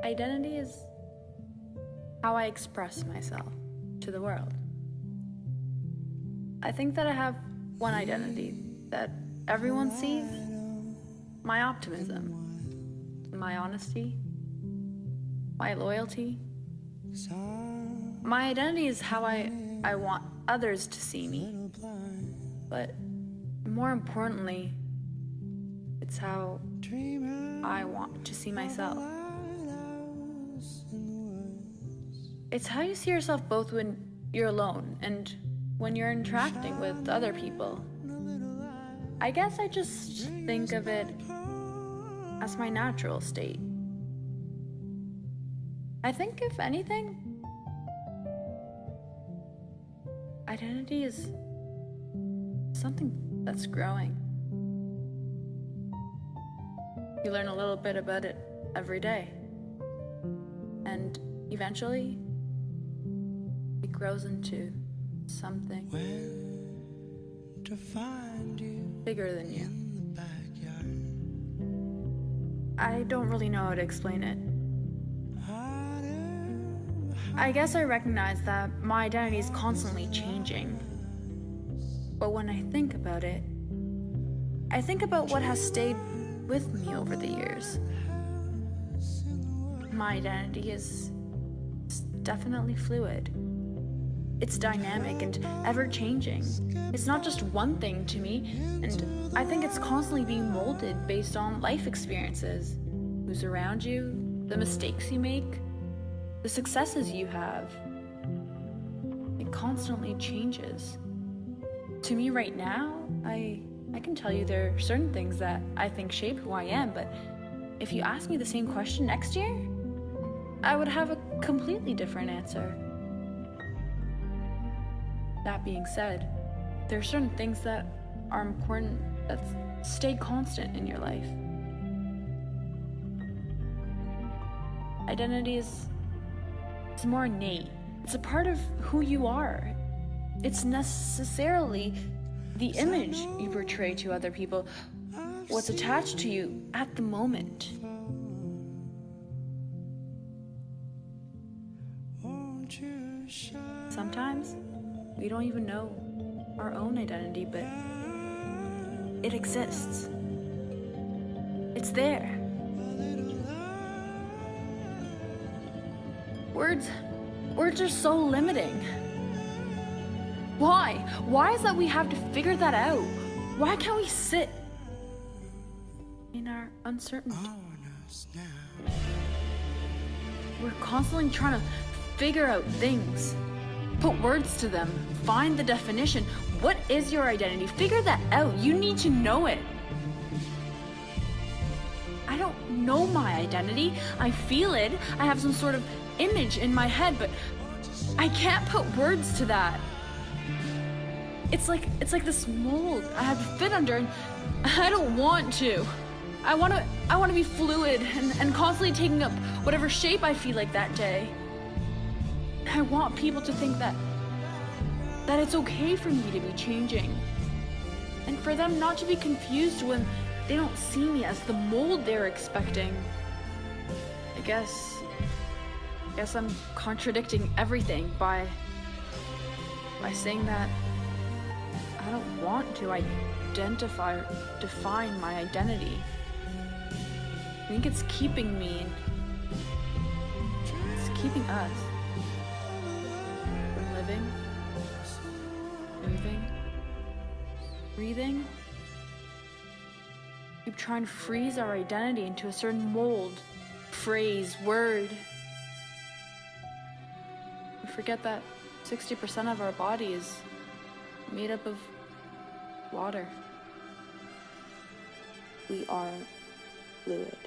Identity is how I express myself to the world. I think that I have one identity that everyone sees: my optimism, my honesty, my loyalty. My identity is how I want others to see me, but more importantly, it's how I want to see myself. It's how you see yourself both when you're alone and when you're interacting with other people. I guess I just think of it as my natural state. I think, if anything, identity is something that's growing. You learn a little bit about it every day, and eventually it grows into something bigger than you. I don't really know how to explain it. I guess I recognize that my identity is constantly changing. But when I think about it, I think about what has stayed with me over the years. My identity is definitely fluid. It's dynamic and ever-changing. It's not just one thing to me, and I think it's constantly being molded based on life experiences, who's around you, the mistakes you make, the successes you have. It constantly changes. To me right now, I can tell you there are certain things that I think shape who I am, but if you ask me the same question next year, I would have a completely different answer. That being said, there are certain things that are important that stay constant in your life. Identity is more innate. It's a part of who you are. It's necessarily the image you portray to other people, what's attached to you at the moment. Sometimes we don't even know our own identity, but it exists. It's there. Words are so limiting. Why? Why is that we have to figure that out? Why can't we sit in our uncertainty? We're constantly trying to figure out things, put words to them, find the definition. What is your identity? Figure that out. You need to know it. I don't know my identity. I feel it. I have some sort of image in my head, but I can't put words to that. It's like this mold I have to fit under, and I don't want to. I want to be fluid and constantly taking up whatever shape I feel like that day. I want people to think that it's okay for me to be changing, and for them not to be confused when they don't see me as the mold they're expecting. I guess I'm contradicting everything by saying that I don't want to identify or define my identity. I think it's keeping me, it's keeping us from living, moving, breathing. Keep trying to freeze our identity into a certain mold, phrase, word. We forget that 60% of our body is made up of water. We are fluid.